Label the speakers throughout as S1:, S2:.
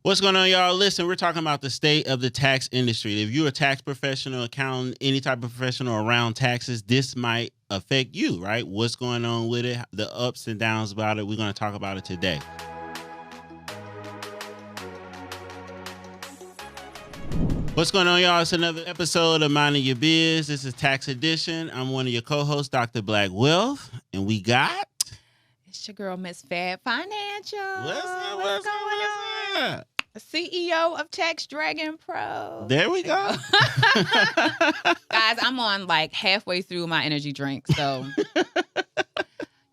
S1: What's going on, y'all? Listen, we're talking about the state of the tax industry. If you're a tax professional, accountant, any type of professional around taxes, this might affect you, right? What's going on with it, the ups and downs about it. We're going to talk about it today. What's going on, y'all? It's another episode of Minding Your Biz. This is Tax Edition. I'm one of your co-hosts, Dr. BlackWealth, and we got...
S2: It's your girl, Miss Fabfinancial.
S1: What's going on?
S2: CEO of Tax Dragon Pro.
S1: There we go.
S2: Guys, I'm on like halfway through my energy drink, so I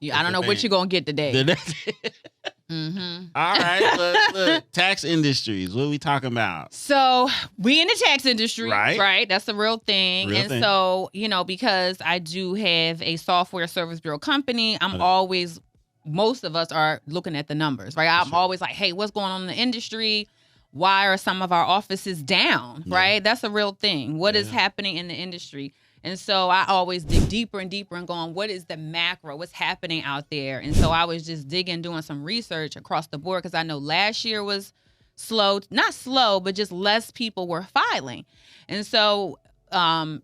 S2: don't know what you're going to get today.
S1: All right, look, tax industries, what are we talking about?
S2: So we in the tax industry, right? That's the real thing. So, because I do have a software service bureau company, I'm always... Most of us are looking at the numbers, right? I'm always like, hey, what's going on in the industry? Why are some of our offices down, right? That's a real thing. What is happening in the industry? And so I always dig deeper and deeper and going, what is the macro? What's happening out there? And so I was just digging, doing some research across the board because I know last year was slow, not slow, but just less people were filing. And so I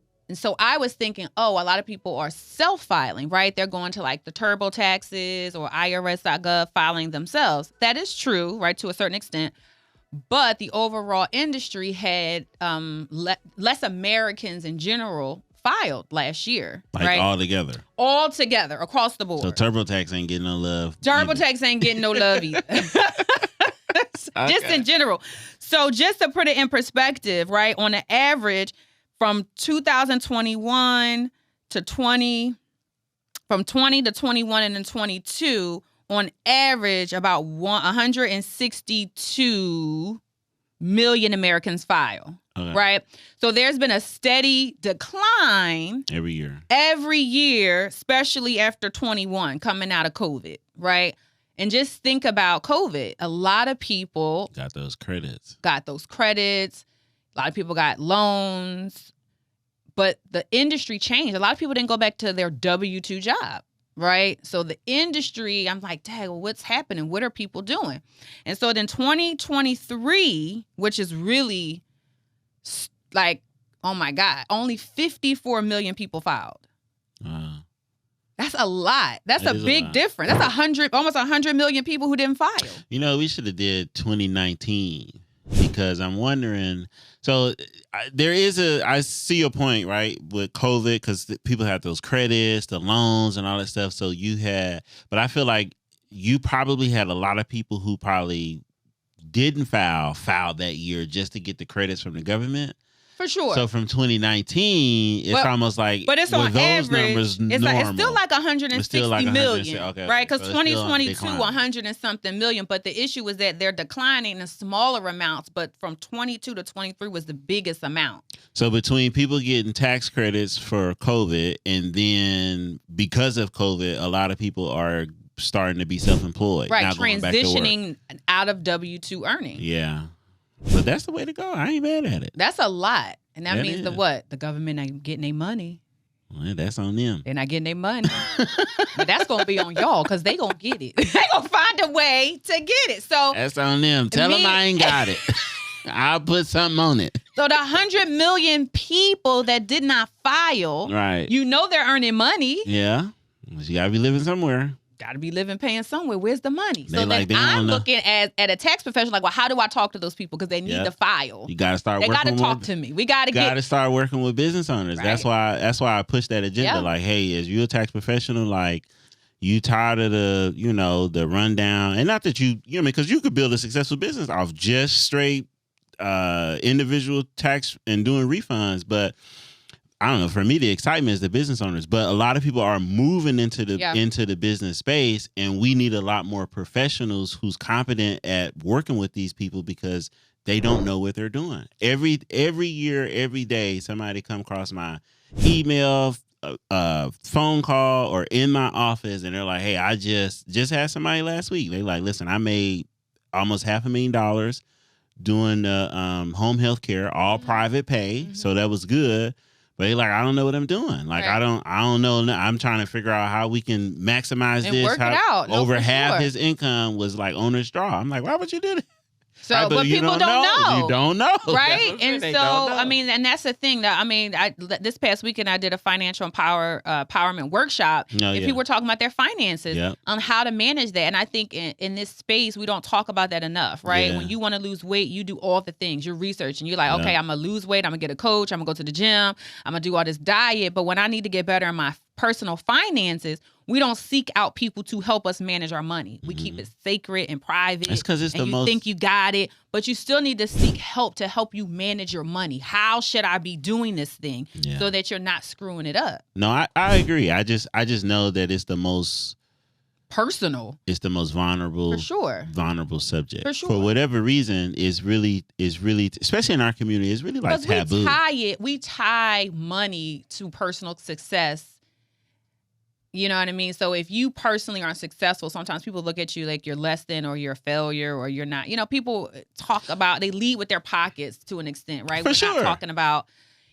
S2: was thinking, a lot of people are self-filing, right? They're going to like the TurboTaxes or IRS.gov filing themselves. That is true, right, to a certain extent. But the overall industry had less Americans in general filed last year.
S1: Like
S2: right?
S1: All
S2: together, across the board.
S1: So TurboTax ain't getting no love.
S2: TurboTax ain't getting no love either. Just in general. So just to put it in perspective, right, on the average... From 2021 to 20, from 20 to 21 and then 22, on average, about 162 million Americans file, right? So there's been a steady decline
S1: every year,
S2: especially after 21, coming out of COVID, right? And just think about COVID. A lot of people
S1: got those credits.
S2: A lot of people got loans, but the industry changed. A lot of people didn't go back to their W-2 job, right? So the industry, I'm like, dang, well, what's happening? What are people doing? And so then 2023, which is really like, oh my God, only 54 million people filed. That's a lot. That's a big difference. That's almost 100 million people who didn't file.
S1: We should have did 2019. Because I'm wondering, so I see your point, right, with COVID, because people have those credits, the loans and all that stuff. So but I feel like you probably had a lot of people who probably didn't filed that year just to get the credits from the government. For sure. So from 2019, it's almost like,
S2: but it's on
S1: those
S2: average,
S1: numbers
S2: it's still like 160 million,
S1: okay,
S2: right? Because 2022, 100 and something million. But the issue is that they're declining in smaller amounts. But from 22 to 23 was the biggest amount.
S1: So between people getting tax credits for COVID and then because of COVID, a lot of people are starting to be self-employed.
S2: Right, transitioning out of W-2 earning.
S1: Yeah. But that's the way to go. I ain't mad at it.
S2: That's a lot. And that means the government ain't getting their money.
S1: Well, that's on them.
S2: They're not getting their money. But that's going to be on y'all because they going to get it. They going to find a way to get it. So
S1: that's on them. Tell them I ain't got it. I'll put something on it.
S2: So the 100 million people that did not file,
S1: right?
S2: They're earning money.
S1: Yeah. You got to be living somewhere.
S2: Got to be paying somewhere. Where's the money? So then I'm looking at a tax professional like, well, how do I talk to those people? Because they need to file.
S1: You got to start.
S2: They got to talk to me. We got to
S1: start working with business owners. Right. That's why I push that agenda. Like, hey, as you a tax professional, like you tired of the rundown, and not that because you could build a successful business off just straight individual tax and doing refunds, but. I don't know. For me, the excitement is the business owners, but a lot of people are moving into the business space, and we need a lot more professionals who's competent at working with these people because they don't know what they're doing. Every year, every day, somebody come across my email, phone call, or in my office, and they're like, "Hey, I just had somebody last week." They like, "Listen, I made almost $500,000 doing home health care, all private pay, so that was good." But he like, I don't know what I'm doing. Like, I don't know. I'm trying to figure out how we can maximize
S2: and
S1: this.
S2: Work it out.
S1: Over half his income was like owner's draw. I'm like, why would you do that?
S2: So, right, but people don't know.
S1: You don't know.
S2: Right? And so, I mean, and that's the thing that, I mean, this past weekend I did a financial empowerment workshop. And people were talking about their finances, on how to manage that. And I think in this space, we don't talk about that enough, right? Yeah. When you want to lose weight, you do all the things. You're researching. You're like, okay, I'm going to lose weight. I'm going to get a coach. I'm going to go to the gym. I'm going to do all this diet. But when I need to get better in my personal finances, we don't seek out people to help us manage our money. We keep it sacred and private.
S1: It's because it's
S2: and you think you got it, but you still need to seek help to help you manage your money. How should I be doing this thing so that you're not screwing it up?
S1: No, I agree. I just know that it's the most
S2: personal.
S1: It's the most vulnerable,
S2: for sure.
S1: Vulnerable subject.
S2: For sure.
S1: For whatever reason, is really, especially in our community, it's really like taboo.
S2: We tie money to personal success. You know what I mean? So if you personally aren't successful, sometimes people look at you like you're less than, or you're a failure, or you're not. You know, people they lead with their pockets to an extent, right? We're not talking about,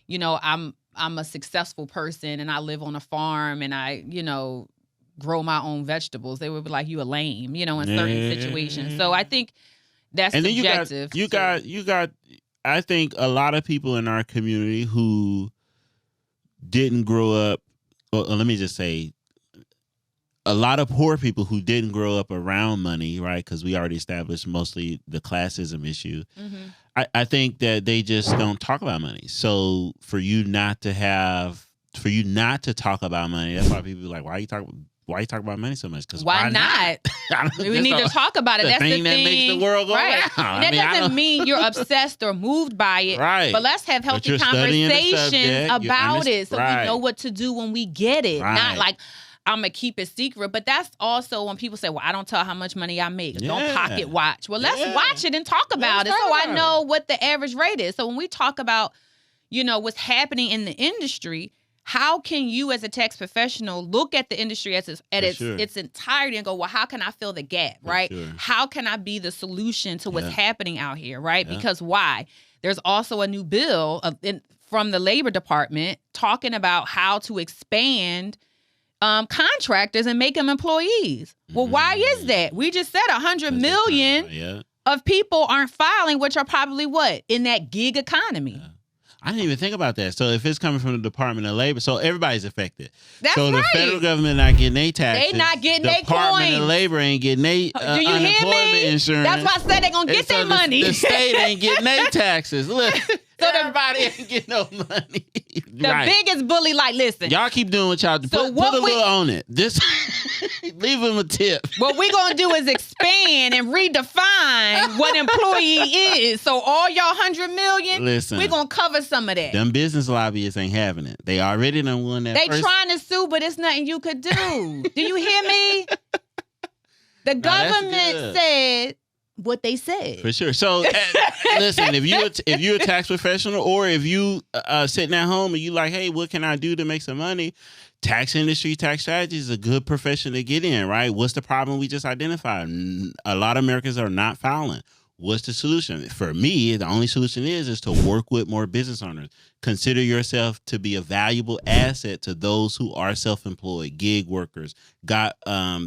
S2: you know, I'm a successful person and I live on a farm and I, you know, grow my own vegetables. They would be like, you a lame, you know, in certain situations. So I think that's subjective.
S1: You got, I think a lot of people in our community who didn't grow up, well, let me just say, a lot of poor people who didn't grow up around money, right? Because we already established mostly the classism issue. Mm-hmm. I think that they just don't talk about money. So for you not to talk about money, that's why people are like, why you talk about money so much? Because
S2: why not? We need to talk about it. That's the thing
S1: that makes the world go
S2: right.
S1: round.
S2: That doesn't mean you're obsessed or moved by it.
S1: Right.
S2: But let's have healthy conversations about it so we know what to do when we get it. Right. Not like, I'm going to keep it secret. But that's also when people say, well, I don't tell how much money I make. Don't pocket watch. Well, let's watch it and talk about it so I know what the average rate is. So when we talk about, you know, what's happening in the industry, how can you as a tax professional look at the industry as its entirety and go, well, how can I fill the gap, right? Sure. How can I be the solution to what's happening out here, right? Because why? There's also a new bill from the Labor Department talking about how to expand contractors and make them employees. Well, why is that? We just said 100 million of people aren't filing, which are probably what? In that gig economy. Yeah.
S1: I didn't even think about that. So if it's coming from the Department of Labor, so everybody's affected.
S2: That's
S1: so the federal government not getting their taxes.
S2: They not getting their coins.
S1: Department of Labor ain't getting their unemployment insurance.
S2: That's why I said they're going to get their money.
S1: The state ain't getting their taxes. Look. So everybody ain't getting no money.
S2: The biggest bully, like, listen.
S1: Y'all keep doing what y'all do. Put a little on it. Leave them a tip.
S2: What we're going to do is expand and redefine what employee is. So all y'all 100 million, we're going to cover some of that.
S1: Them business lobbyists ain't having it. They already done won that.
S2: They trying to sue, but it's nothing you could do. Do you hear me? The government said what they said.
S1: For sure. So listen, if you're a tax professional, or if you sitting at home and you like, hey, what can I do to make some money? Tax industry, tax strategy is a good profession to get in, right? What's the problem we just identified? A lot of Americans are not filing. What's the solution? For me, the only solution is to work with more business owners. Consider yourself to be a valuable asset to those who are self-employed, gig workers, got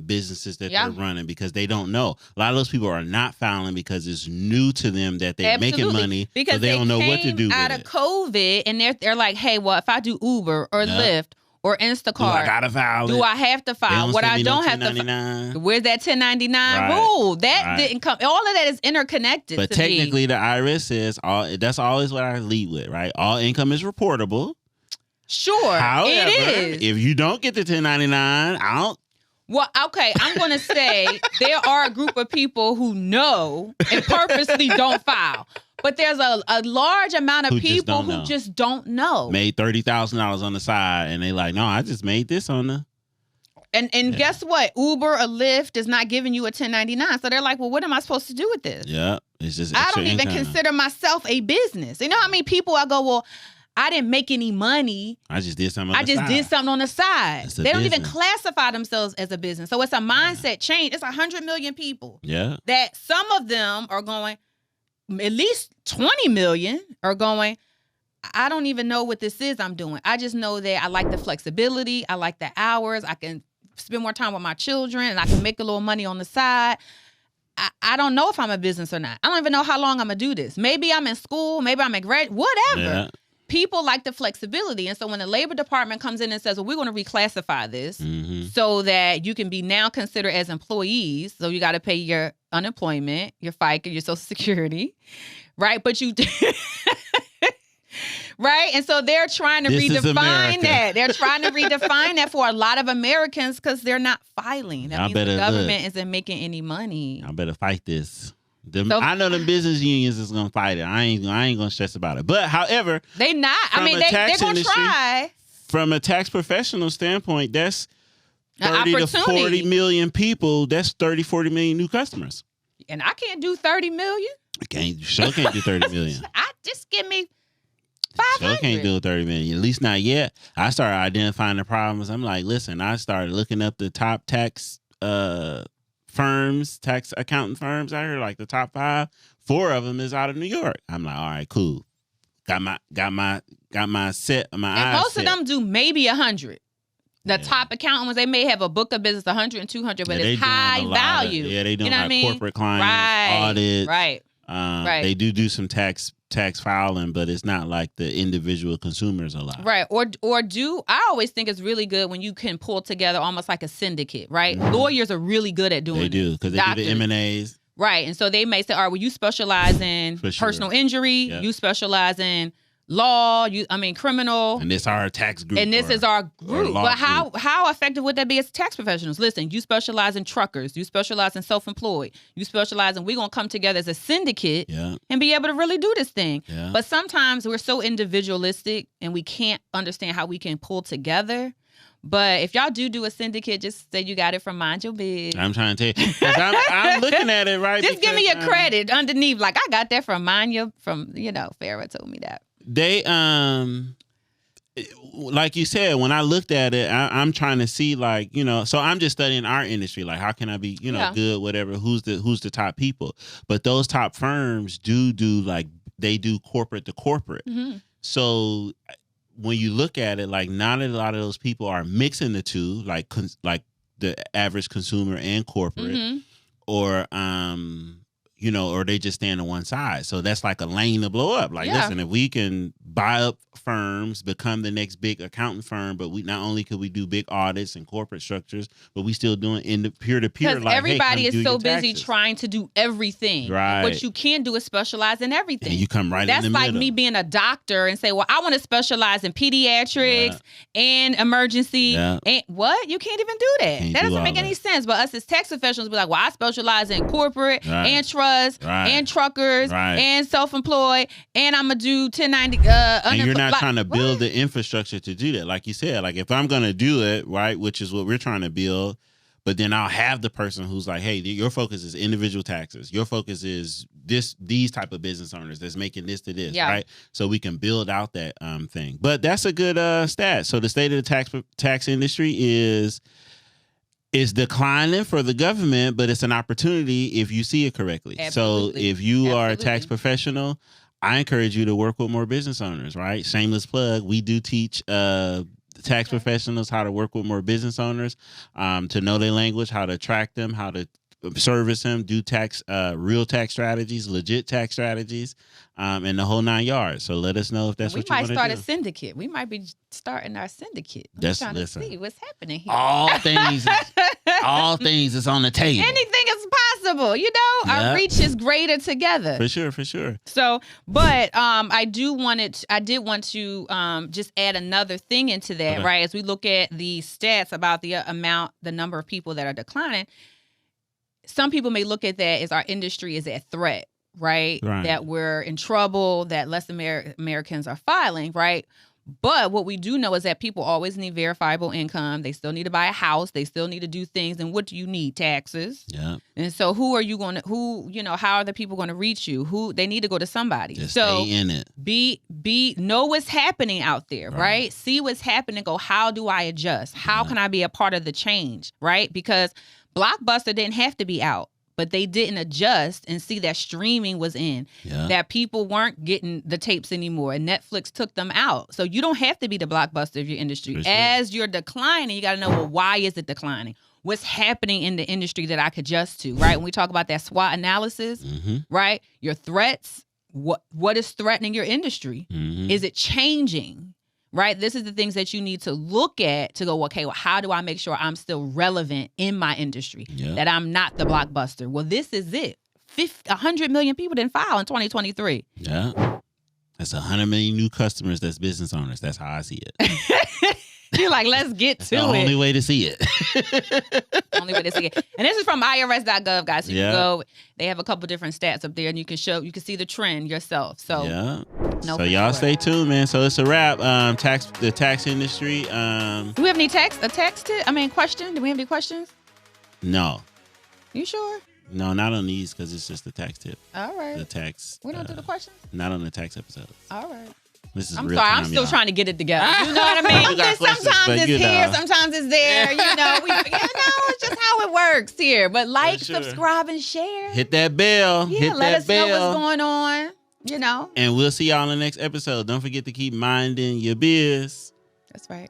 S1: businesses that they're running, because they don't know. A lot of those people are not filing because it's new to them that they're making money, because so they don't know what to do with it.
S2: Out of COVID, and they're like, hey, well, if I do Uber or Lyft or Instacart, do
S1: I gotta file?
S2: Do I have to file? What I don't have to file? Where's that 1099 rule? That didn't come. All of that is interconnected.
S1: But technically, the IRS says that's always what I lead with, right? All income is reportable.
S2: Sure,
S1: however,
S2: it is.
S1: If you don't get the 1099, I don't.
S2: Well, okay, I'm going to say there are a group of people who know and purposely don't file. But there's a large amount of people who just don't know.
S1: Made $30,000 on the side, and they like, no, I just made this on the.
S2: And guess what? Uber or Lyft is not giving you a 1099. So they're like, well, what am I supposed to do with this?
S1: Yeah, it's just.
S2: I don't even consider myself a business. You know how many people I go, well, I didn't make any money.
S1: I just did something
S2: on the side. They don't even classify themselves as a business. So it's a mindset change. It's 100 million people.
S1: Yeah.
S2: That some of them are going, at least 20 million are going, I don't even know what this is I'm doing. I just know that I like the flexibility. I like the hours. I can spend more time with my children, and I can make a little money on the side. I don't know if I'm a business or not. I don't even know how long I'm going to do this. Maybe I'm in school. Maybe I'm in grad, whatever. Yeah. People like the flexibility. And so when the Labor Department comes in and says, well, we're going to reclassify this so that you can be now considered as employees. So you got to pay your unemployment, your FICA, your Social Security, right? But you... Right? And so they're trying to redefine that. They're trying to redefine that for a lot of Americans because they're not filing. That means the government isn't making any money.
S1: I better fight this. I know the business unions is gonna fight it. I ain't gonna stress about it. But however,
S2: they're not. I mean, they're gonna try.
S1: From a tax professional standpoint, that's 30 to 40 million people. That's 30, 40 million new customers.
S2: And I can't do 30 million.
S1: Can't do 30 million.
S2: Just give me 500.
S1: Sure can't do 30 million. At least not yet. I started identifying the problems. I'm like, listen, I started looking up the top tax firms, tax accounting firms out here, like the top 5. 4 of them is out of New York. I'm like, all right, cool. Got my set, my eyes.
S2: And most of them do maybe 100. The top accountant ones, they may have a book of business 100 and 200, but it's high value.
S1: They doing corporate clients, audits.
S2: Right.
S1: They do some tax filing, but it's not like the individual consumers a lot.
S2: Right. I always think it's really good when you can pull together almost like a syndicate, right? Lawyers are really good at doing it.
S1: They do, because they do the M&As.
S2: Right. And so they may say, all right, well, you specialize in personal injury. Yep. You specialize in law, criminal.
S1: And this our tax group.
S2: And this is our group. But how effective would that be as tax professionals? Listen, you specialize in truckers. You specialize in self-employed. You specialize in, we're going to come together as a syndicate and be able to really do this thing. Yeah. But sometimes we're so individualistic and we can't understand how we can pull together. But if y'all do a syndicate, just say you got it from Mind Your Biz.
S1: I'm trying to tell you. I'm looking at it, right?
S2: Just give me your credit underneath. Like, I got that from Farrah told me that.
S1: They, like you said, when I looked at it, I'm trying to see, like, so I'm just studying our industry. Like, how can I be, good, whatever, who's the top people? But those top firms do like, they do corporate to corporate. Mm-hmm. So when you look at it, like, not a lot of those people are mixing the two, like the average consumer and corporate, or or they just stand on one side. So that's like a lane to blow up. Like, listen, if we can buy up firms, become the next big accounting firm, but we not only could we do big audits and corporate structures, but we still doing in the peer-to-peer.
S2: Because everybody is so busy trying to do everything. Right. What you can do is specialize in everything.
S1: And you come right in the middle.
S2: That's like me being a doctor and say, well, I want to specialize in pediatrics and emergency. And what? You can't even do that. That doesn't make any sense. But us as tax professionals be like, well, I specialize in corporate and trust and truckers and self-employed, and I'm going to do 1090.
S1: And you're not trying to build the infrastructure to do that. Like you said, like, if I'm going to do it, right, which is what we're trying to build, but then I'll have the person who's like, hey, your focus is individual taxes. Your focus is these type of business owners that's making this to this, right? So we can build out that thing. But that's a good stat. So the state of the tax industry is declining for the government, but it's an opportunity if you see it correctly. Absolutely. So if you are a tax professional, I encourage you to work with more business owners, right? Shameless plug. We do teach tax professionals how to work with more business owners, to know their language, how to attract them, how to service them, do real tax strategies, legit tax strategies, and the whole 9 yards. So let us know if that's what you want to do. We might
S2: start a syndicate. We might be starting our syndicate. Trying to see what's happening here.
S1: All things is on the table.
S2: Anything is possible, Our reach is greater together.
S1: For sure.
S2: So, but I did want to just add another thing into that, right? As we look at the stats about the number of people that are declining, some people may look at that as our industry is at threat, right? That we're in trouble, that less Americans are filing, right? But what we do know is that people always need verifiable income. They still need to buy a house. They still need to do things. And what do you need? Taxes. Yeah. And so how are the people going to reach you? They need to go to somebody.
S1: Just stay in it.
S2: Know what's happening out there, right? See what's happening. Go, how do I adjust? How can I be a part of the change, right? Because Blockbuster didn't have to be out, but they didn't adjust and see that streaming was in, that people weren't getting the tapes anymore, and Netflix took them out. So you don't have to be the Blockbuster of your industry. As you're declining, you got to know, well, why is it declining? what's happening in the industry that I could adjust to, right? When we talk about that SWOT analysis, right? Your threats, what is threatening your industry? Is it changing? Right? This is the things that you need to look at to go, okay, well, how do I make sure I'm still relevant in my industry? That I'm not the blockbuster. Well, this is it. 100 million people didn't file in 2023.
S1: Yeah. That's 100 million new customers that's business owners. That's how I see it.
S2: You're like, let's get to it.
S1: The only way to see it.
S2: Only way to see it. And this is from IRS.gov, guys. So you can go, they have a couple different stats up there and you can see the trend yourself. So
S1: so y'all stay tuned, man. So it's a wrap. The tax industry.
S2: Do we have any question? Do we have any questions?
S1: No.
S2: You sure?
S1: No, not on these because it's just the tax tip.
S2: All right.
S1: The tax.
S2: We don't do the questions?
S1: Not on the tax episodes.
S2: All right.
S1: This is
S2: I'm
S1: real
S2: sorry.
S1: time,
S2: I'm still
S1: y'all.
S2: there. You know what I mean? Sometimes it's here, sometimes it's there. It's just how it works here. But subscribe, and share.
S1: Hit that bell.
S2: Yeah, let us know what's going on.
S1: And we'll see y'all in the next episode. Don't forget to keep minding your biz.
S2: That's right.